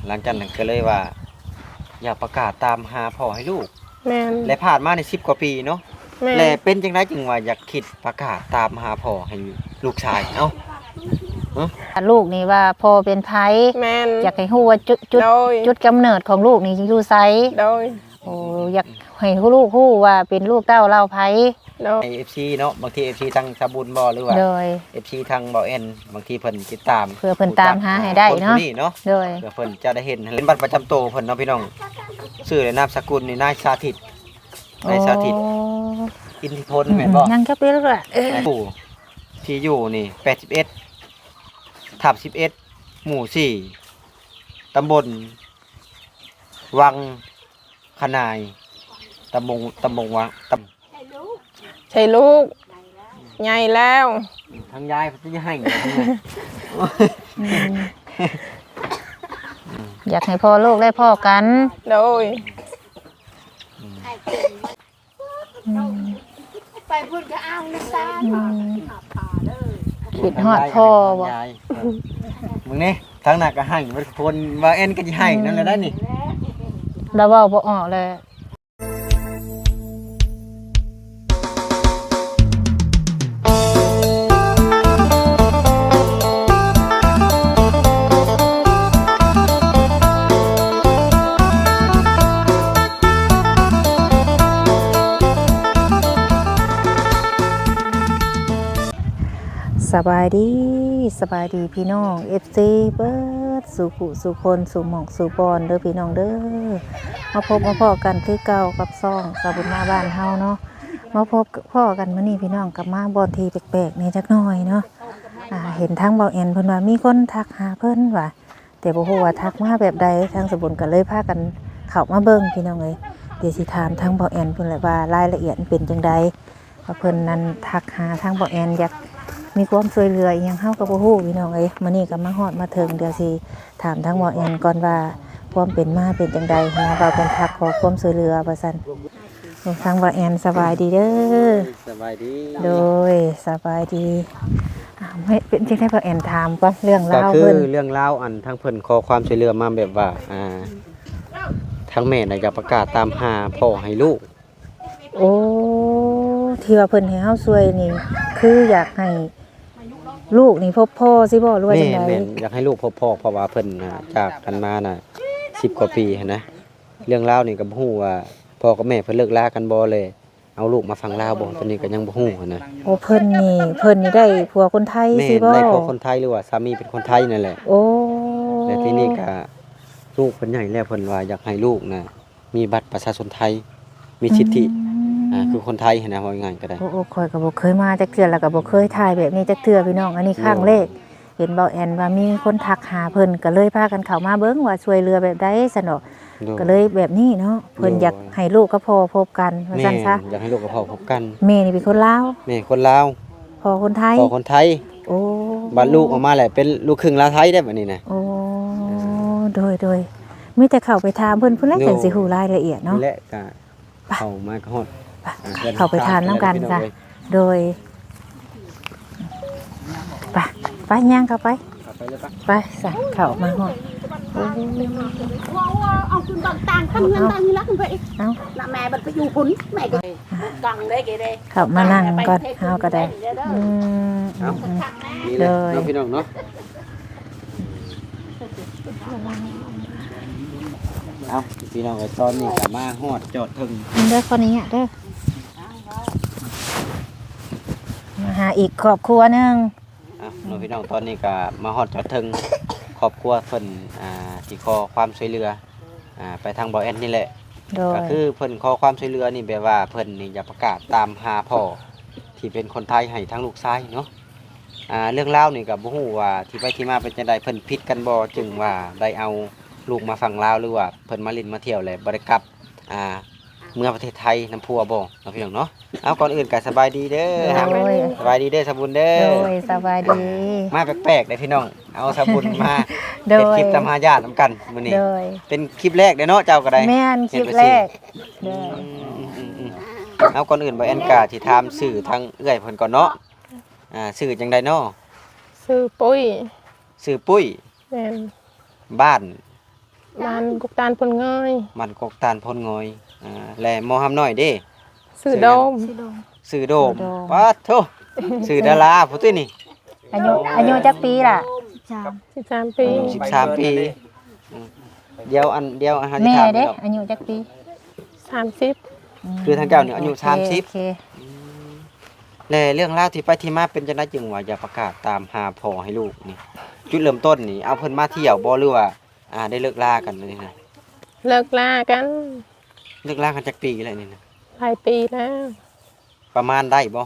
หลังจากนั้นก็เลยว่าอยากประกาศตามหาพ่อให้ลูกแม่นและผ่านมาใน10กว่าปีเนาะแม่นและเป็นจังไดจึงว่าอยากคิดประกาศตามหาพ่อให้ลูกชายเอ้าลูกนี่ว่าพ่อเป็นไผแม่นอยากให้ฮู้ว่าโดยจุดกำเนิดของลูกนี่อยู่ไสโดยโอ้อยากให้ลูกฮู้ว่าเป็นลูกเต้าเล่าไผโดย FC เนาะบางที FC ทางสะบุญบ่หรือว่า โดย FC ทางเบาแอนบางทีเพิ่นติดตาม เพื่อเพิ่นตามหาให้ได้เนาะโดยเพื่อเพิ่นจะได้เห็นบัตรประจำตัวเพิ่นเนาะพี่น้องชื่อและนามสกุลนี่นายสาธิตอินทิพลแม่นบ่ยังจักปีแล้วล่ะปู่ที่อยู่นี่81/11หมู่4ตำบลวังขนายตำบลวังใช่ลูกใหญ่แล้วทางยายเพิ่นจะให้อยากให้พ่อลูกได้พ่อกันโดยไปพูดก็เอาน้ำตาคิดฮอดพ่อบ่มึงนี่ทางหน้าก็ให้มันคนว่าเอ็นก็สิให้นั่นแหละได้นี่แล้วเว้าบ่ออกเลยสบายดีพี่น้อง FC เบิดสู่ผู้สู่คนสู่หม่องสู่บอนเด้อพี่น้องเด้อมาพบมาพ้อกันคือเก่ากับซ่องสาบุญมาบ้านเฮาเนาะมาพบพ่อกันมื้อนี้พี่น้องกับมาบอนทีแปลกๆนี่จักหน่อยเนาะเห็นทางเบาแอนเพิ่นว่ามีคนทักหาเพิ่นว่าแต่บ่ฮู้ว่าทักมาแบบใดทางสาบุญก็เลยพากันเข้ามาเบิ่งพี่น้องเอ้ยเดี๋ยวสิถามทางเบาแอนเพิ่นแหละว่ารายละเอียดเป็นจังไดว่าเพิ่นนั้นทักหาทางเบาแอนอยากมีความช่วยเหลืออีหยังเฮาก็บ่ฮู้พี่น้องเอ้ยมื้อนี้ก็มาฮอดมาถึงเดี๋ยวสิถามทางหมอแอนก่อนว่าความเป็นมาเป็นจังใดนะว่าเพิ่นทักขอความช่วยเหลือว่าซั่นทางหมอแอนสบายดีเด้อสบายดีโดยสบายดีไม่เป็นจังได๋หมอแอนถามก่อนเรื่องราวเพิ่นก็คือเรื่องราวอันทางเพิ่นขอความช่วยเหลือมาแบบว่าทางแม่น่ะอยากประกาศตามหาพ่อให้ลูกโอ้ที่ว่าเพิ่นให้เฮาช่วยนี่คืออยากให้ลูกนี่พบพ่อสิบ่หรือว่าจังได๋แม่นอยากให้ลูกพบพ่อเพราะว่าเพิ่นจากกันมาน่ะ10กว่าปีนะเรื่องราวนี่ก็บ่ฮู้ว่าพ่อกับแม่เพิ่นเลิกลากันบ่เลยเอาลูกมาฟังลาวบ่ตอนนี้ก็ยังบ่ฮู้นะโอ้เพิ่นนี่ได้ผัวคนไทยสิบ่ได้ผัวคนไทยหรือว่าสามีเป็นคนไทยนั่นแหละโอ้แล้วทีนี้ก็ลูกเพิ่นใหญ่แล้วเพิ่นว่าอยากให้ลูกน่ะมีบัตรประชาชนไทยมีสิทธิคือคนไทยนะว่าง่ายก็ได้โอ้ข่อยก็บ่เคยมาจักเทื่อแล้วก็บ่เคยถ่ายแบบนี้จักเทื่อพี่น้องอันนี้ครั้งแรกเห็นเบาแอนว่ามีคนทักหาเพิ่นก็เลยพากันเข้ามาเบิ่งว่าช่วยเหลือแบบใดซั่นเนาะก็เลยแบบนี้เนาะเพิ่นอยากให้ลูกกับพ่อพบกันว่าซั่นซะอยากให้ลูกกับพ่อพบกันแม่นี่เป็นคนลาวแม่คนลาวพ่อคนไทยโอ้บัดลูกออกมาแหละเป็นลูกครึ่งลาวไทยได้บัดนี้นะโอ้โดยมีแต่เข้าไปถามเพิ่นแล้วจังสิฮู้รายละเอียดเนาะนี่แหละก็เข้ามาก็ฮอดเข้าไปทานน้ำกันจ้ะโดยไปย่างเข้าไปสั่งเข้ามาหอดเอาคุณบางต่างทำเงินต่างนี่ละคุณไปเอาละแม่บัดไปอยู่พุ่นแม่ก็กังได้เกได้เข้ามานั่งก่อนเอาก็ได้เลยพี่น้องเนาะเอาพี่น้องตอนนี้ก็มาฮอดจอดถึงเด้อคนนี้เด้อมาหาอีกครอบครัวนึงน้องพี่น้องตอนนี้ก็มาฮอดจอดถึงครอบครัวเพิ่นที่ขอความช่วยเหลือไปทางบ่อแอนนี่แหละก็คือเพิ่นขอความช่วยเหลือนี่แบบว่าเพิ่นนี่อยากประกาศตามหาพ่อที่เป็นคนไทยให้ทั้งลูกชายเนาะเรื่องเล่านี่ก็บ่ฮู้ว่าที่ไปที่มาเป็นจังได๋เพิ่นผิดกันบ่จึงว่าได้เอาลูกมาฟังลาวหรือว่าเพิ่นมาลินมาเที่ยวแหละบ่ได้กลับเมื่อประเทศไทยน้ำพัวบ่น้องพี่น้องเนาะเอาก่อนอื่นก็สบายดีเด้อสบายดีเด้อสบุญเด้อสบายดีมาแปลกๆเลยพี่น้องเอาสบุญมาเป็นคลิปตามหาญาตินำกันมื้อนี้เป็นคลิปแรกเด้อเนาะเจ้าก็ได้แม่นคลิปแรกเอาก่อนอื่นบ่แอนกาสิถามชื่อทางเอื้อยเพิ่นก่อนเนาะชื่อจังได๋เนาะชื่อปุ้ยชื่อปุ้ยแม่นบ้าน บ้านกุกตาลพลง่อย มันกกตาลพลงอยและหมอหำน้อยเด้ สื่อโดม สื่อโดมปาโทสื่อดาราผู้ตุ้ยนี่ อายุจักปีล่ะ 13 ปี 13 ปีเดี๋ยวอาหารที่ แม่ ถาม เด้ เนาะ อายุจักปี 30 คือทางเจ้าเนี่ยอายุ โอเค 30และเรื่องราวที่ไปที่มาเป็นจังได๋จึงว่าอยากประกาศตามหาพ่อให้ลูกนี่จุดเริ่มต้นนี่เอาเพิ่นมาเที่ยวบ่หรือว่าได้เลิกลากันนี่นะ เลิกลากัน เลิกลากันจักปีแล้วนี่นะ หลายปีแล้ว ประมาณได้บ่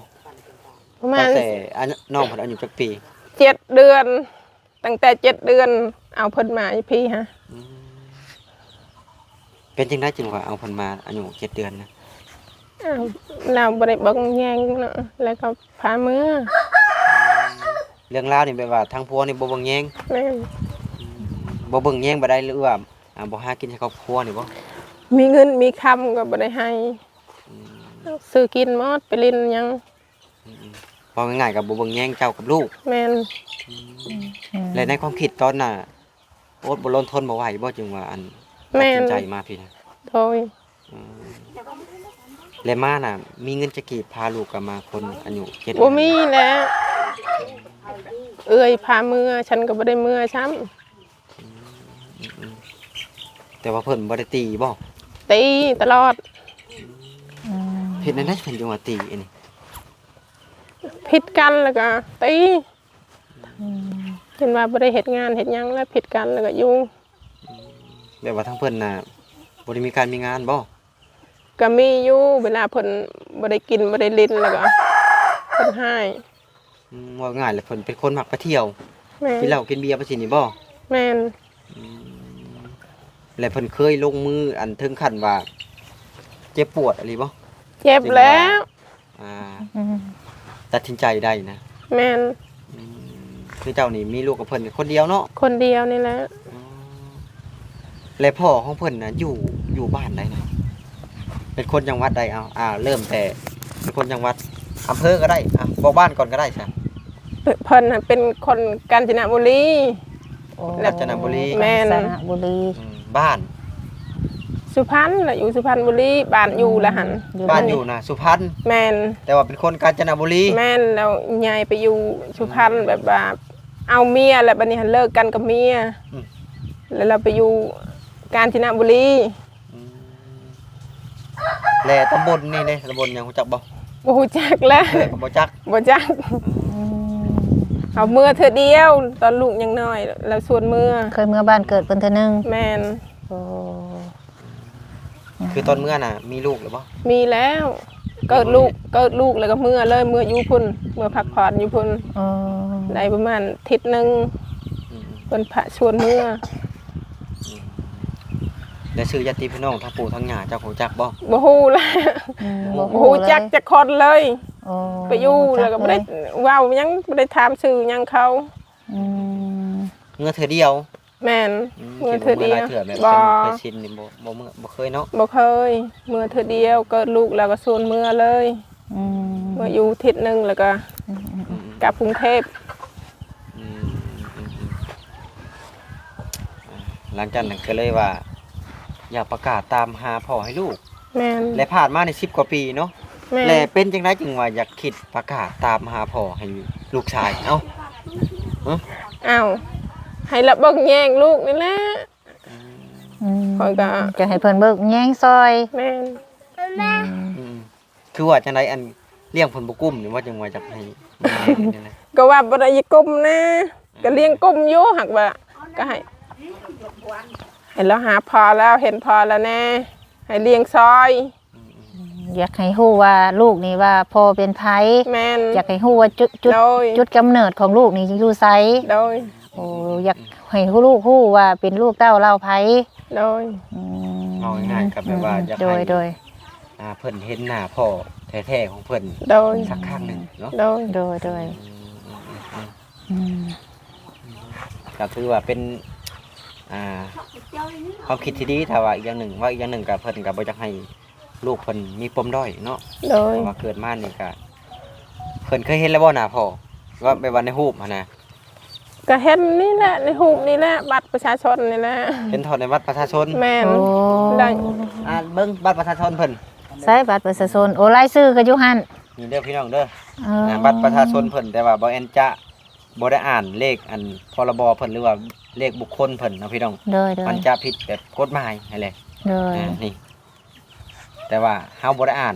ประมา ตั้ ณ งแต่น้องเพิ่นอายุจักปี 7 เดือน ตั้งแต่7 เดือนเอาเพิ่นมาอีพี่ฮะ เป็นจังได๋จึงว่าเอาเพิ่นมาอายุ7 เดือนนะ อ้าวเราบ่ได้เบิ่งแยงเนาะแล้วก็พามือ เรื่องราวนี่แบบว่าทางผัวนี่บ่เบิ่งแยง แม่น บ่เบิ่งแยงบ่ได้หรือว่าบ่หากินให้ครอบครัวนี่บ่ มีเงินมีคำก็บ่ได้ให้ซื้อกินหมดไปเลินหยัง พอง่ายๆก็บ่เบิ่งแยงเจ้ากับลูก แม่น และในความคิดตอนน่ะโอ๊ตบ่ล้นทนบ่ไหวบ่จึงว่าตัด แม่ สิ น นใจมาพี่นะ โดย และมาน่ะมีเงินจะกี่พาลูกกลับมาคนอายุ7 บ่มีแล้ว เอื้อยพามือฉันก็บ่ได้มือซ้ำ แต่ว่าเพิ่นบ่ได้ตีบ่ ตีตลอด เฮ็ดในนั้นเพิ่นจังว่าตีอันนี้ ผิดกันแล้วก็ตีเห็นว่าบ่ได้เฮ็ดงานเฮ็ดหยังแล้วผิดกันแล้วก็อยู่ แบบว่าทั้งเพิ่นน่ะบ่ได้มีการมีงานบ่ ก็มีอยู่เวลาเพิ่นบ่ได้กินบ่ได้ลิ้นแล้วก็เพิ่นให้ ว่าง่ายเลยเพิ่นเป็นคนมักไปเที่ยว แม่น กินเหล้ากินเบียร์ไปสินี่บ่ แม่น และเพิ่นเคยลงมืออันถึงขั้นว่าเจ็บปวดอะไรบ่ เจ็บแล้ว ตัดสินใจได้นะ แม่น คือเจ้านี่มีลูกกับเพิ่นคนเดียวเนาะ คนเดียวนี่แหละ และพ่อของเพิ่นน่ะอยู่บ้านใดนะเป็นคนจังหวัดใดเอาเริ่มแต่เป็นคนจังหวัดอำเภอก็ได้บอกบ้านก่อนก็ได้ใช่ เพิ่นน่ะเป็นคนกาญจนบุรี กาญจนบุรี แม่น สระบุรี บ้าน สุพรรณน่ะอยู่สุพรรณบุรีบ้านอยู่ละหัน บ้านอยู่นะสุพรรณ แม่น แต่ว่าเป็นคนกาญจนบุรี แม่นแล้วยายไปอยู่สุพรรณแบบว่าเอาเมียแล้วบัดนี้หันเลิกกันกับเมียแล้วเราไปอยู่กาญจนบุรี และตำบลนี่เด้ตำบลยังรู้จักบ่ บ่ฮู้จักแล้ว บ่จัก บ่จักเอาเมื่อเธอเดียว ตอนลูกยังน้อยแล้วชวนเมื่อ เคยเมื่อบ้านเกิดเพิ่นเทื่อนึง แม่น โอ้ คือตอนเมื่อน่ะมีลูกหรือบ่ มีแล้วเกิดลูกแล้วก็เมื่อเลยเมื่ออยู่พุ่นเมื่อพักผ่อนอยู่พุ่น อ๋อ ได้ประมาณอาทิตย์หนึงเพิ่นพระชวนเมื่อ และชื่อญาติพี่น้องทั้งปู่ทั้งย่าเจ้ารู้จักบ่ บ่ฮู้แล้ว บ่ บ่ฮู้จักจักคนเลย โอ้ ไปอยู่แล้วก็บ่ได้เว้าหยังบ่ได้ถามชื่อหยังเขา อืม เมื่อเธอเดียว แม่นเมื่อเธอเดียว เถื่อแบบ บ่ เคยชินนี่บ่เคยเนาะ บ่เคยเมื่อเธอเดียวเกิดลูกแล้วก็ชวนเมื่อเลย อืม เมื่ออยู่อาทิตย์หนึงแล้วก็กลับกรุงเทพ หลังจากนั้นก็เลยว่า อยากประกาศตามหาพ่อให้ลูก แม่น และผ่านมาใน10 กว่าปีเนาะ แม่น และเป็นจังไดจึงว่าอยากคิดประกาศตามหาพ่อให้ลูกชายเอ้า อ้าวให้ละเบิ่งแย่งลูกนี่แหละ ข้อยก็ จะให้เพิ่นเบิกแย่งซอย แม่น คือว่าจังไดอันเลี้ยงเพิ่นบ่กุ้มหรือว่าจังว่าอยากให้นี่นะ ก็ว่าบ่ได้อยากกุมนะก็เลี้ยงกุมอยู่หักว่าก็ให้เราหาพอแล้วเห็นพอแล้วแน่ให้เลี้ยงซอย อยากให้ฮู้ว่าลูกนี่ว่าพ่อเป็นไผ แม่น อยากให้ฮู้ว่าจุด โดย จุดกำเนิดของลูกนี่อยู่ไส โดย โอ้อยากให้ลูกฮู้ว่าเป็นลูกเต้าเล่าไผ โดย เอาง่ายๆก็แบบว่าอยาก โดย ให้ โดย เพิ่นเห็นหน้าพ่อแท้ๆของเพิ่น โดย สักครั้งหนึงเนาะ โดย โดยโดยอืม ก็คือว่าเป็นความคิดที่ดีถ้าว่าอีกอย่างหนึ่งก็เพิ่นก็บ่อยากให้ลูกเพิ่นมีปมด้อยเนาะ โดย เพราะว่าเกิดมานี่ก็เพิ่นเคยเห็นแล้วบ่หน้าพ่อว่าไปวันในรูปหั่นน่ะ ก็เห็นนี่แหละในหูปนี่แหละบัตรประชาชนนี่แหละ เป็นถอดในบัตรประชาชน แม่น โอ้ ได้ เบิ่งบัตรประชาชนเพิ่น ใช้บัตรประชาชนโอ้รายชื่อก็อยู่หั่น นี่เด้อพี่น้องเด้อ เออ บัตรประชาชนเพิ่นแต่ว่าบ่แอนจะบ่ได้อ่านเลขอันพรบเพิ่นหรือว่าเลขบุคคลเพิ่นเนาะพี่น้อง เด้อ มันจะผิดแบบกฎหมายนั่นแหละ เด้อ นี่แต่ว่าเฮาบ่ได้อ่าน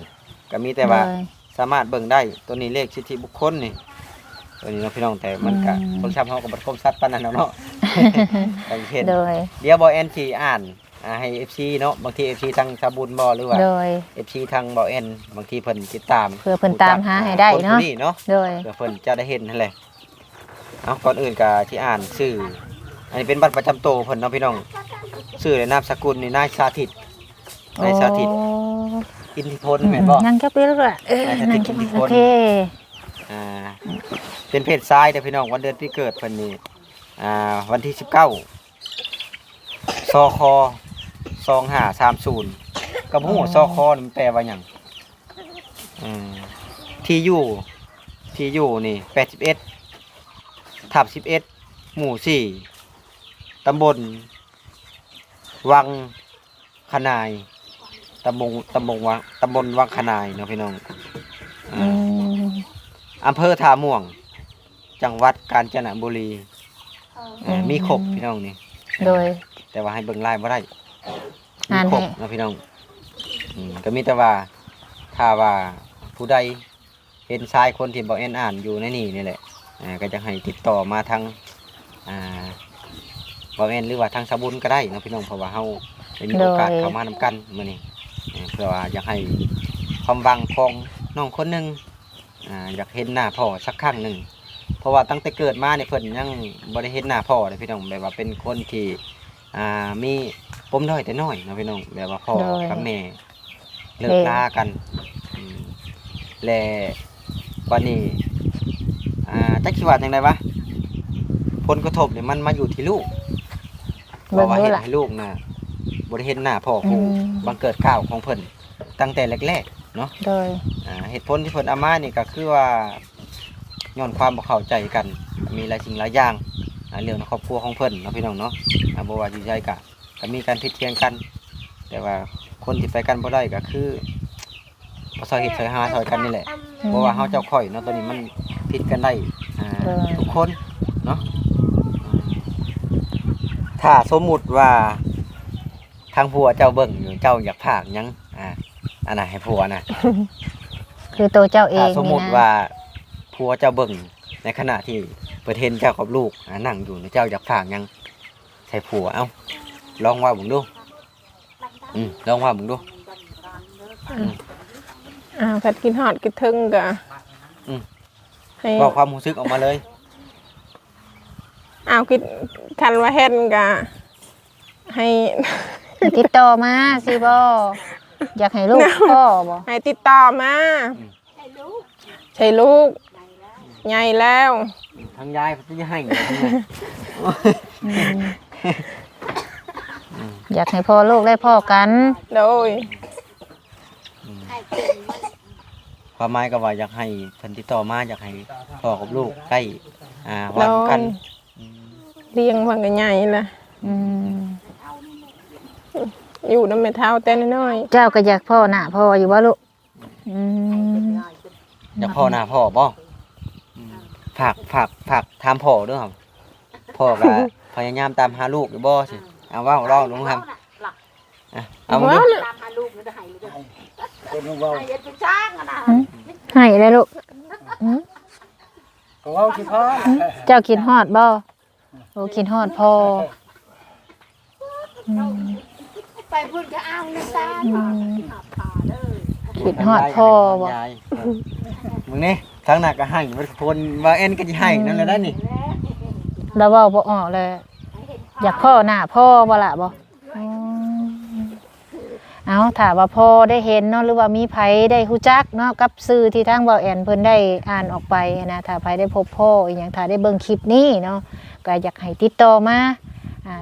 ก็มีแต่ว่าสามารถเบิ่งได้ตัวนี้เลขสิทธิบุคคลนี่ตัวนี้เนาะพี่น้องแต่มันก็คนช้ำเฮาก็บ่คมชัดปานนั้นเนาะ บางเช่น เด้อ เดี๋ยวบ่แอนสิอ่านให้ FC เนาะบางที FC ทางสาบุญบ่หรือว่า เด้อ FC ทางบ่แอนบางทีเพิ่นติดตาม เพื่อเพิ่นตามหาให้ได้เนาะ คผู้เนาะ เด้อ เดี๋ยวเพิ่นจะได้เห็นนั่นแหละเอาก่อนอื่นก็ที่อ่านชื่ออันนี้เป็นบัตรประจำตัวเพิ่นเนาะพี่น้องชื่อและนามสกุลนี่นายสาธิตนายสาธิต โอ้ อินทิพลแม่นบ่ นั่งแคปเลยล่ะนั่งแคปโอเค อ่าเป็นเพศชายเด้อพี่น้องวันเดือนปีเกิดเพิ่นนี่วันที่19ซค2530กับฮู้ซคนี่มันแปลว่าหยังที่อยู่นี่81ทับ11หมู่4ตำบลวังขนายตำบลวังขนายเนาะพี่น้องอำเภอท่าม่วงจังหวัดกาญจนบุรีมีครบพี่น้องนี่ โดย แต่ว่าให้เบิ่งลายบ่ได้มี อ่าน ครบ ให้ เนาะพี่น้องก็มีแต่ว่าถ้าว่าผู้ใดเห็นชายคนที่บ่แอนอ่านอยู่ในนี่แหละก็จะให้ติดต่อมาทางบ่แอนหรือว่าทางสบุญก็ได้เนาะพี่น้องเพราะว่าเฮาได้มีโอกาสเข้ามานำกันมื้อนี้เพื่อว่าอยากให้ความหวังของน้องคนหนึงอยากเห็นหน้าพ่อสักครั้งหนึงเพราะว่าตั้งแต่เกิดมาเนี่ยเพิ่นยังบ่ได้เห็นหน้าพ่อเลยพี่น้องแบบว่าเป็นคนที่มีปมด้อยแต่น้อยเนาะพี่น้องแบบว่าพ่อกับแม่เลิกลากันและวันนี้จักสิว่าจังได๋วะผลกระทบเนี่ยมันมาอยู่ที่ลูกเพราะว่าเฮ็ดให้ลูกน่ะบ่ได้เห็นหน้าพ่อผู้บังเกิดเกล้าของเพิ่นตั้งแต่แรกๆเนาะ โดย เหตุผลที่เพิ่นเอามานี่ก็คือว่าย้อนความบ่เข้าใจกันมีหลายสิ่งหลายอย่างเรื่องในครอบครัวของเพิ่นเนาะพี่น้องเนาะบ่ว่าอยู่ใจก็มีการผิดเถียงกัน แต่ว่าคนที่ไปกันบ่ได้ก็คือบ่ซอยเฮ็ดซอยหาซอยกันนี่แหละเพราะว่าเฮาเจ้าข่อยเนาะตัวนี้มันผิดกันได้ทุกคนเนาะถ้าสมมุติว่าทางผัวเจ้าเบิ่งอยู่เจ้าอยากพากหยังอันน่ะให้ผัวน่ะ คือตัวเจ้าเอง ถ้าสมมุติว่าผัวเจ้าเบิ่งในขณะที่เปิดเห็นเจ้ากับลูกนั่งอยู่เจ้าอยากฝากหยังใส่ผัวเอ้าลองว่าเบิ่งดูลองว่าเบิ่งดู ผัดกินฮอดกินถึงก็ให้ บอกความรู้สึกออกมาเลย กินคันว่าเห็นก็ให้ ติดต่อมาสิบ่อยากให้ลูกพ่อบ่ ให้ติดต่อมาใช่ลูกใหญ่แล้ว ทางยายเขาจะให้ อยากให้พ่อลูกได้พ่อกัน โดย ความหมายก็ว่าอยากให้เพิ่นติดต่อมาอยากให้พ่อกับลูกใกล้วันกัน เลี้ยงมันก็ใหญ่ละอยู่น้ำแม่เท้าแต่น้อย เจ้าก็อยากพ่อหน้าพ่ออยู่บ่ลูก อยากพ่อหน้าพ่อบ่ฝากถามพ่อเด้อครับพ่อก็พยายามตามหาลูกอยู่บ่สิเอาว่าลองลงครับเอามาดู ตามหาลูกนี่จะให้เลยให้เฮ็ดไปจ้างอะนะ ให้เลยลูก ๆ เจ้ากินฮอดบ่โอ้กินฮอดพ่อ ไปพูดก็เอานะตากินฮอดพ่อบ่ ยายมึงนี่ทางหน้าก็ให้มันพนว่าเอ็นก็สิให้นั่นแหละได้นี่ แล้วเว้าบ่ออกเลย อยากพ่อหน้าพ่อบ่ล่ะบ่เอาถ้าว่าพ่อได้เห็นเนาะหรือว่ามีไผได้ฮู้จักเนาะกับสื่อที่ทางเว้าแอนเพิ่นได้อ่านออกไปนะถ้าไผได้พบพ่ออีหยังถ้าได้เบิ่งคลิปนี้เนาะก็อยากให้ติดต่อมา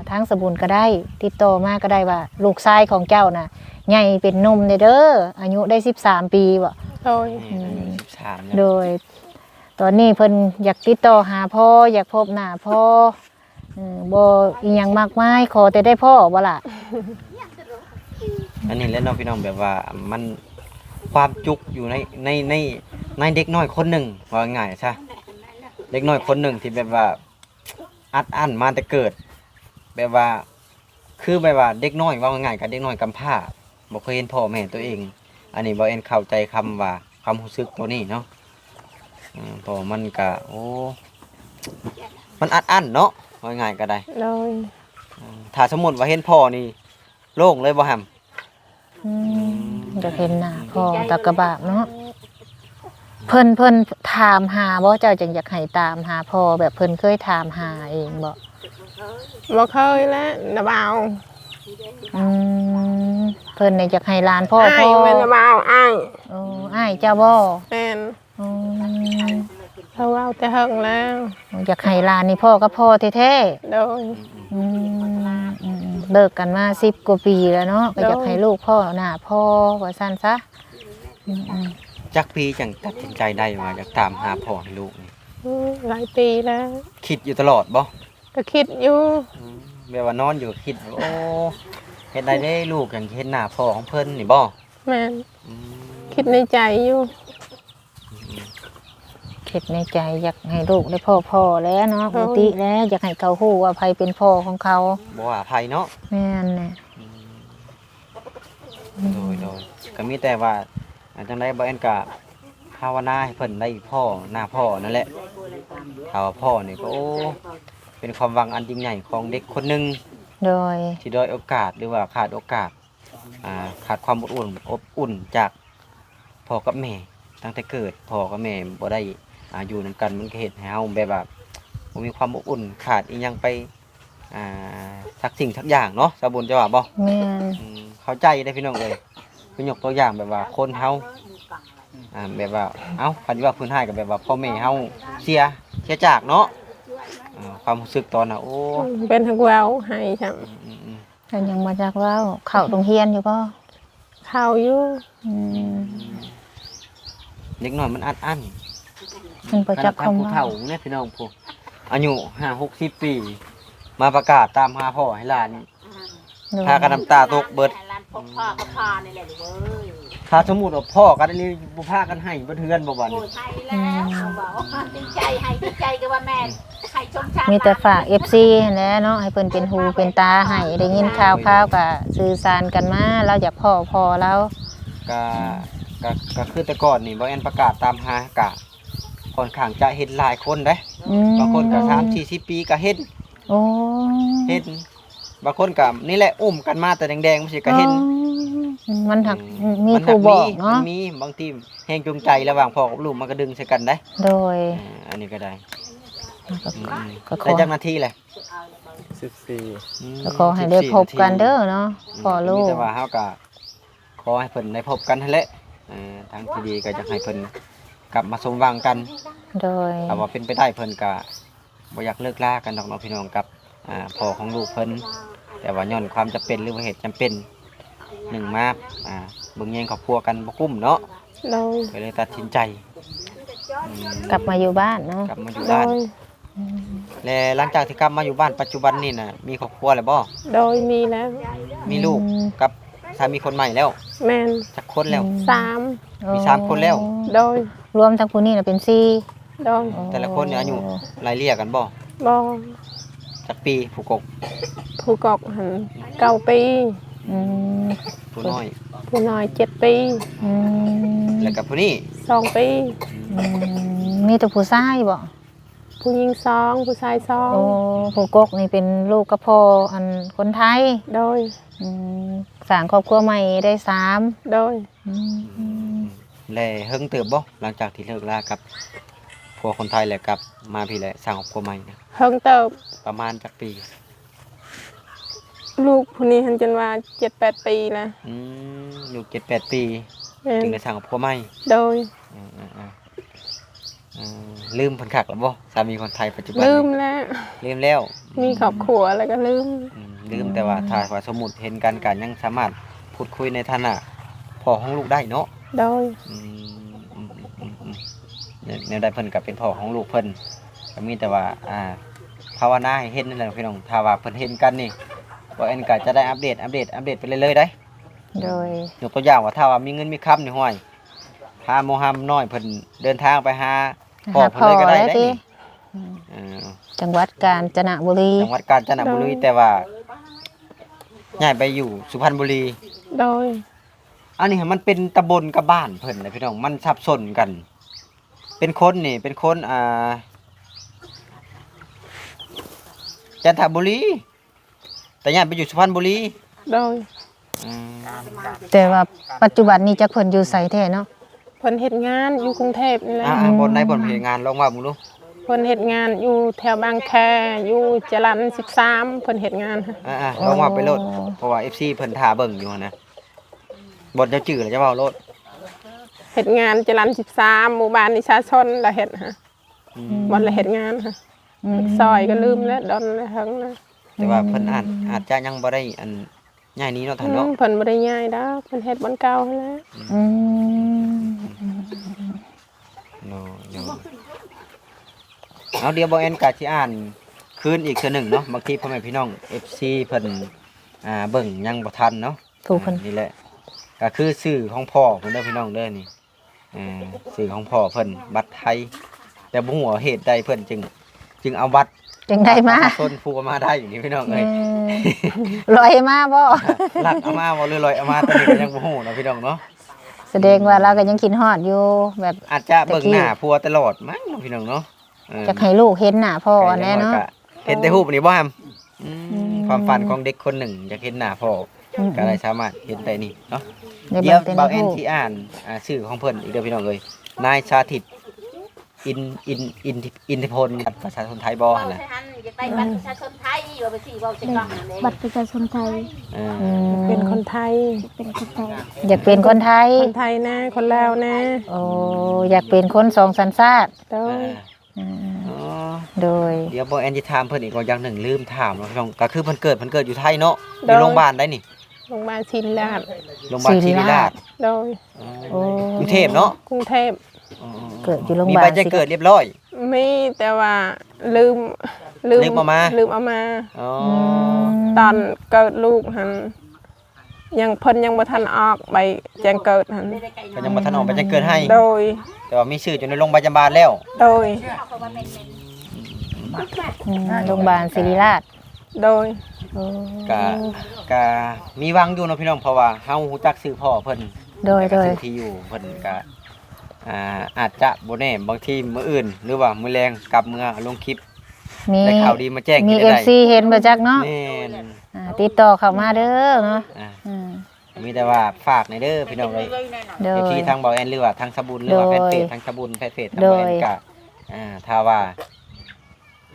ทางสบุญก็ได้ติดต่อมาก็ได้ว่าลูกชายของเจ้าน่ะใหญ่เป็นหนุ่มเด้ออายุได้13ปีบ่ โดย 13 โดย ตอนนี้เพิ่นอยากติดต่อหาพ่ออยากพบหน้าพ่อบ่อีหยังมากมายขอแต่ได้พ่อบ่ล่ะ อันนี้แหละเนาะพี่น้องแบบว่ามันความจุกอยู่ในเด็กน้อยคนหนึ่งว่าง่ายซะเด็กน้อยคนหนึ่งที่แบบว่าอัดอั้นมาแต่เกิดแบบว่าคือแบบว่าเด็กน้อยว่าง่ายกับเด็กน้อยกำพร้าบ่เคยเห็นพ่อแม่ตัวเอง อันนี้บ่เอ็นเข้าใจคำว่าความรู้สึกตัวนี้เนาะเพราะมันก็โอ้มันอัดอั้นเนาะว่าง่ายก็ได้ โดย ถ้าสมมุติว่าเห็นพ่อนี่โล่งเลยบ่หำ อยากเห็นหน้าพ่อตากระบาบเนาะเพิ่นถามหาบ่เจ้าจังอยากให้ตามหาพ่อแบบเพิ่นเคยถามหาเองบ่ บ่เคยแล้วนะบ่าว อืมเพิ่นนี่อยากให้หลานพ่อ อ้าย พ่อ แม่นนะบ่าวอ้าย โอ้อ้ายเจ้าบ่ แม่น อืม เขาเว้าแต่เฮิงแล้ว อยากให้หลานนี่พ่อกับพ่อแท้ โดย ๆเลิกกันมา10กว่าปีแล้วเนาะก็อยากให้ลูกพ่อหน้าพ่อว่าซั่นซะอืม จักปีจังตัดสินใจได้ว่าอยากตามหาพ่อให้ลูกนี่ หลายปีแล้ว คิดอยู่ตลอดบ่ ก็คิดอยู่ แบบว่านอนอยู่คิดว่าโอ้เฮ็ดได้เด้ลูกอย่างเห็นหน้าพ่อของเพิ่นนี่บ่ แม่น อืม คิดในใจอยู่ คิดในใจอยากให้ลูกได้พ่อแล้วเนาะปกติแล้วอยากให้เขาฮู้ว่าไผเป็นพ่อของเขา บ่ว่าภัยเนาะ แม่นแหละ โดยก็มีแต่ว่าจังได๋บ่แอนก็ภาวนาให้เพิ่นได้พ่อหน้าพ่อนั่นแหละถ้าว่าพ่อนี่ก็โอ้เป็นความหวังอันยิ่งใหญ่ของเด็กคนหนึง โดย ที่ด้อยโอกาสหรือว่าขาดโอกาสขาดความอบอุ่นจากพ่อกับแม่ตั้งแต่เกิดพ่อกับแม่บ่ได้อยู่นํกันมันก็เฮ็ดให้เฮาแบบว่าบ่มีความอบอุ่นขาดอีหยังไปสักสิ่งสักอย่างเนาะสาบุญจะว่าบ่ แม่น เข้าใจได้พี่น้องเอ้ยคือยกตัวอย่างแบบว่าคนเฮาแบบว่าเอ้าคันว่าเพิ่นให้ก็แบบว่าพ่อแม่เฮาเสียจากเนาะความรู้สึกตอนน่ะโอ้ เป็นทักแววให้ครับ เพิ่นยังมาจากเว้าเข้าโรงเรียนอยู่บ่ เข้าอยู่ อืม เด็กน้อยมันอัด เพิ่นบ่จัก ผู้ คำ เฒ่าเนี่ยพี่น้องผู้อายุ50-60 ปี มาประกาศตามหาพ่อให้หลาน พากันน้ำตาตกเบิด ร้านพ่อก็พานี่แหละลูกเอ้ย ถ้าสมมุติว่าพ่อกันนี่บ่พากันให้บ่เทือนบ่บัด โอ้ นี้ ยให้แล้วเขาบอกว่าดีใจให้ดีใจก็ว่าแม่ให้ชมชา มีแต่ฝาก FC นั่นแหละเนาะให้เพิ่นเป็นหูเป็นตาให้ได้ยินข่าวก็สื่อสารกันมาเราอยากพ่อแล้ว ก็ก็คือแต่ก่อนนี่บ่แอนประกาศตามหากะค่อนข้างจะเห็นหลายคนเด้ บางคนก็30-40 ปีก็เห็น โอ้ เห็นบางคนก็นี่แหละอุ้มกันมาแต่แดงๆมันสิก็เห็น มันหักมี มัน ผู้บอกเนาะ มันมีบางทีแฮงจูงใจระหว่างพ่อกับลูกมันก็ดึงใส่กันได้ โดย อันนี้ก็ได้ ก็ข ได้ อ จักนาทีแหละ ก็ขอให้ได้พบกันเด้อเนาะพ่อลู มี ก แต่ว่าเฮาก็ขอให้เพิ่นได้พบกันนั่นแหละทางที่ดีก็อยากให้เพิ่นกลับมาสมหวังกัน โดย ถ้าว่าเป็นไปได้เพิ่นก็บ่อยากเลิกลากันดอกเนาะพี่น้องกับพ่อของลูกเพิ่นแต่ว่าย้อนความจำเป็นหรือว่าเหตุจำเป็นหนึ่งมาเบิ่งแย่งครอบครัวกันบ่คุ้มเนาะ โดย ก็เลยตัดสินใจอืม กลับมาอยู่บ้านเนาะ กลับมาอยู่ โด บ้าน ย และหลังจากที่กลับมาอยู่บ้านปัจจุบันนี่น่ะมีครอบครัวแล้วบ่ โดยมีแล้ว มีลูกกับสามีคนใหม่แล้ว แม่น จักคนแล้ว 3 มี3คนแล้ว โดย รวมทั้งผู้นี้น่ะเป็น4 โดย แต่ละคนเนี่ยอายุไล่เลี่ยกันบ่ บ่ จักปีผู้กก ผู้กอกหัน9 ปี อืม ผู้น้อย ผู้น้อย7 ปี อืม แล้วก็ผู้นี้ 2 ปี มีแต่ผู้ชายบ่ ผู้หญิง2ผู้ชาย โอ้ผู้กกนี่เป็นลูกกับพ่ออันคนไทย 2โดย สร้างครอบครัวใหม่ได้3 โดย และเฮิงเติบบ่หลังจากที่เลิกลากับผัวคนไทยแล้วกลับมาพี่แหละสร้างครอบครัวใหม่นะ เพิ่งเติบ ประมาณจักปี ลูกผู้นี้หันจนว่า7-8 ปีแล้ว อยู่7-8 ปี แม่น จึงได้สร้างครอบครัวใหม่ โดย ลืมเพิ่นคักแล้วบ่สามีคนไทยปัจจุบัน ลื นี้ มแล้ว ลืมแล้ว มีครอบครัวแล้วก็ลืม ลืมแต่ว่าถ้าว่าสมมุติเห็นกันก็ยังสามารถพูดคุยในฐานะพ่อของลูกได้เนาะ โดย อืม แนวใดเพิ่นก็เป็นพ่อของลูกเพิ่นก็มีแต่ว่าภาวนาให้เห็นนั่นแหละพี่น้องถ้าว่าเพิ่นเห็นกันนี่บ่แอนก็จะได้อัปเดตไปเรื่อยๆได้ โดย ยกตัวอย่างว่าถ้าว่ามีเงินมีคำนี่ห้อยพาโมฮัมน้อยเพิ่นเดินทางไปหาพ่อเพิ่นเลยก็ได้ได้นี่เออ จังหวัดกาญจนบุรี จังหวัดกาญจนบุรีแต่ว่าย้ายไปอยู่สุพรรณบุรี โดย อันนี้มันเป็นตำบลกับบ้านเพิ่นนะพี่น้องมันสับสนกัน เป็นคนนี่เป็นคนจันทบุรีแต่ย้ายไปอยู่สุพรรณบุรี โดย อืม แต่ว่าปัจจุบันนี้จักเพิ่นอยู่ไสแท้เนาะ เพิ่นเฮ็ดงานอยู่กรุงเทพนี่แหละ บนในบนเพลงงานลองว่ามึงดู เพิ่นเฮ็ดงานอยู่แถวบางแคอยู่จรัญ13เพิ่นเฮ็ดงานค่ะ ลองว่าไปโลดเพราะว่า FC เพิ่นท่าเบิ่งอยู่นะบทจะจื้อแล้วจะเว้าโลด เฮ็ดงานจรัญ13หมู่บ้านนิชาชนละเฮ็ดค่ะวันละเฮ็ดงานค่ะซอยก็ลืมแล้วดอนแล้วทั้งนะ แต่ว่าเพิ่นอาจจะยังบ่ได้อันย้ายหนี้เนาะท่านเนาะ เพิ่นบ่ได้ย้ายดอกเพิ่นเฮ็ดบ่อนเก่าหั่นแหละ อืม เนาะเอาเดี๋ยวบ่แอนก็สิอ่านคืนอีกเทื่อหนึงเนาะบางทีพ่อแม่พี่น้อง FC เพิ่นเบิ่งยังบ่ทันเนาะ ถูกเพิ่น นี่แหละก็คือสื่อของพ่อเพิ่นเด้อพี่น้องเด้อนี่สื่อของพ่อเพิ่นบัตรไทย แต่บ่ฮู้ว่าเหตุใดเพิ่นจึงเอาบัตร จังได้มา ต้นผูกมาได้อย่างนี้พี่น้องเอ้ย ลอยมาบ่ ลักเอามาบ่หรือลอยเอามาตอนนี้ก็ยังบ่ฮู้เนาะพี่น้องเนาะ แสดงว่าเราก็ยังคิดฮอดอยู่แบบ อาจจะเบิ่งหน้าผัวตลอดมั้งเนาะพี่น้องเนาะ จะให้ลูกเห็นหน้าพ่อแน่เนาะ เห็นแต่รูปนี่บ่ฮัมความฝันของเด็กคนหนึ่งอยากเห็นหน้าพ่อก็ได้สามารถเห็นได้นี่เนาะ ใน เดี๋ยว เบิ่ง เบา แต่ แอน ในรูป ที่อ่านชื่อของเพิ่นอีกเด้อพี่น้องเอ้ยนายชาทิตอินทพลประชาชนไทยบ่หั่นน่ะ บัตรประชาชนไทยว่าไปสิว่าจะกล้องนั่นเอง บัตรประชาชนไทย เป็นคนไทย เป็นคนไทย อยากเป็นคนไทย คนไทยนะคนลาวนะ โอ้อยากเป็นคนสองสัญชาติ โดย อ๋อ โดย เดี๋ยวบ่แอนสิถามเพิ่นอีกว่าอย่างหนึ่งลืมถามเนาะพี่น้องก็คือเพิ่นเกิดอยู่ไทยเนาะอยู่โรงพยาบาลได้นี่ โรงพยาบาลศิริราช โรงพยาบาลศิริราช โดย โอ้ กรุงเทพเนาะ กรุงเทพ เกิดอยู่โรงพ มี ยาบา ใบ ล แจ้งเกิดเรียบร้อย มีแต่ว่าลืม ลืมเอามา ลืมเอามา อ๋อ ตอนเกิดลูกหันยังเพิ่นยังบ่ทันออกใบแจ้งเกิดหัน ก็ยังบ่ทันออกใบแจ้งเกิดให้ โดย แต่ว่ามีชื่ออยู่ในโรงพยาบาลแล้ว โดย โรงพยาบาลศิริราช โดย โอ้ ก็มีหวังอยู่เนาะพี่น้องเพราะว่าเฮารู้จักชื่อพ่อเพิ่น โดย แล้วก็ชื่อที่อยู่เพิ่นก็อาจจะบ่แน่บางทีมื้ออื่น หรือว่ามื้อแรงกลับเมื่อลงคลิป มี ได้ข่าวดีมาแจ้ง มี ที่ได้ FC เห็นบ่จักเนาะ แม่น ติดต่อเข้ามาเด้อเนาะ อ่า อืม มีแต่ว่าฝากในเด้อพี่น้องเลย โดย ที่ทางเบาแอนหรือว่าทางสบุญหรือว่า โด แฟ ย นเพจทางสบุญแฟนเพจทางเบาแอน โดย ก็ถ้าว่า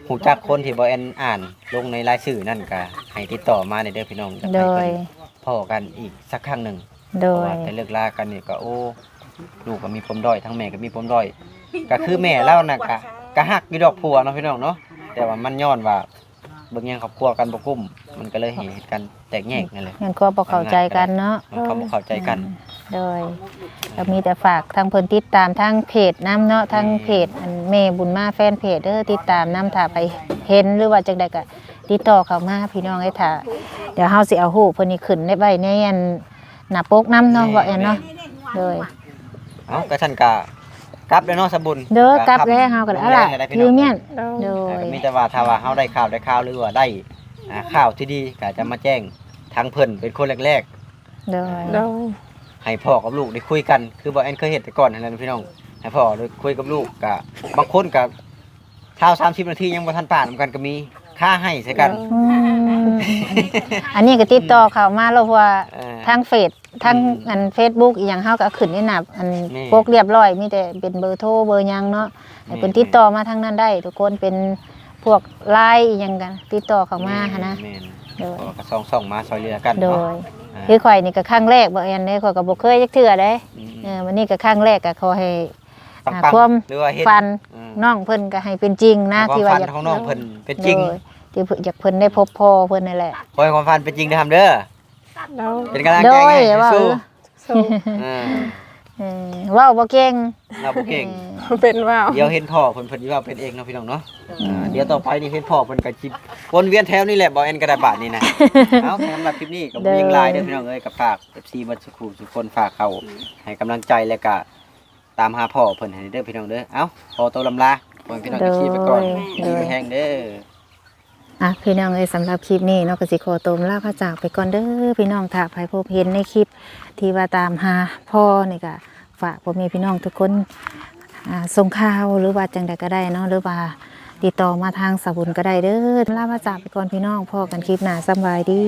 หูจักคนที่เบาแอนอ่านลงในรายชื่อนั่นก็ให้ติดต่อมาในเด้อพี่น้องจะ โด ให้ ย เพิ่นพ่อกันอีกสักครั้งหนึ่ง โด เพราะ ย ว่าแต่เลิกลากันนี่ก็โอ้ลูกก็มีปมด้อยทั้งแม่ก็มีปมด้อย ก็คือแม่เล่าน่ะก็ฮักอยู่ดอกผัวเนาะพี่น้องเนาะแต่ว่ามันย้อนว่าเบิ่งแย่งครอบครัวกันบ่กุ้มมันก็เลยเห็นเหตุการณ์แตกแยกนั่นแหละ งั้นก็บ่เข้าใจกันเนาะ มันเขาบ่เข้าใจกัน โดยก็มีแต่ฝากทางเพิ่นติดตามทางเพจน้ำเนาะทางเพจอันแม่บุญมาแฟนเพจเด้อติดตามน้ำถ้าไปเห็นหรือว่าจังใดก็ติดต่อเข้ามาพี่น้องให้ถ้าเดี๋ยวเฮาสิเอารูปเพิ่นนี่ขึ้นได้ไว้ในอันหน้าปกน้ำเนาะว่าแอนเนาะโดย เอ้าก็ท่านก็กลับแล้วเนาะสบุญ เด้อกลับแล้วเฮาก็เอาล่ะลืมเนี่ย โดย โดย ก็มีแต่ว่าถ้าว่าเฮาได้ข่าวหรือว่าได้ข่าวที่ดีก็จะมาแจ้งทางเพิ่นเป็นคนแรก โดย โดย ๆให้พ่อกับลูกได้คุยกันคือบ่แอนเคยเฮ็ดแต่ก่อนนั่นแหละพี่น้องให้พ่อได้คุยกับลูกก็บางคนก็เช้า30นาทียังบ่ทันปานกันก็มีค่าให้ใส่กัน อืมอันนี้ก็ติดต่อเข้ามาแล้วเพราะว่า ทางเฟซทางอัน Facebook อีหยังเฮาก็เอาขึ้นในหน้าอัน นี่ ปกเรียบร้อยมีแต่เป็นเบอร์โทรเบอร์หยังเนาะให้เพิ่นติดต่อมาทางนั้นได้ ทุกคนเป็นพวก LINE อีหยังกันติดต่อเข้ามาหันนะ แม่น โดย ก็ส่องมาซอยเรือกัน โด เนาะ ยคือข่อยนี่ก็ครั้งแรกบ่แอนเด้ข่อยก็บ่เคยจักเทื่อเด้ อืม วันนี้ก็ครั้งแรกก็ขอให้ ปัง ความ ๆหรือว่าเฮ็ด ฟัน อืม น้องเพิ่นก็ให้เป็นจริงนะ ความ ที่ว่า ฝัน อยาก ของน้องเพิ่นเป็นจริง โดยที่เพิ่นอยากเพิ่นได้พบพ่อเพิ่นนั่นแหละ ขอให้ความฝันเป็นจริงนะครับเด้อ โดย เป็นกำลัง โด ใจ ย ให้ ว่า สู้ สู้ อ่า เว้าบ่เก่ง เราบ่เก่ง เ เป็นว่าว เดี๋ยวเห็นพ่อเพิ่นสิว่าเป็นเองเนาะพี่น้องเนาะเดี๋ยวต่อไปนี่เห็นพ่อเพิ่นก็สิวนเวียนแถวนี่แหละบ่แอนกระดาษบาทนี่นะ เอ้าสำหรับคลิปนี้ก็บ่มีหยังหลายเด้อพี่น้องเอ้ยก็ฝาก FC บัดสุขุทุกคนฝากเข้าให้กำลังใจแล้วก็ตามหาพ่อเพิ่นให้เด้อพี่น้องเด้อเอ้าขอตัวลำลาขอให้พี่น้องได้ขี่ไปก่อนดีไปแห้งเด้อ อ่ะพี่น้องเอ้ยสำหรับคลิปนี้เนาะก็สิขอตัวลาพระจากไปก่อนเด้อพี่น้องถ้าใครพบเห็นในคลิปที่ว่าตามหาพ่อนี่ก็ฝากพ่อแม่พี่น้องทุกคนส่งข่าวหรือว่าจังใดก็ได้เนาะหรือว่าติดต่อมาทางสบุญก็ได้เด้อลาพระจากไปก่อนพี่น้องพ่อกันคลิปหน้าสำบายดี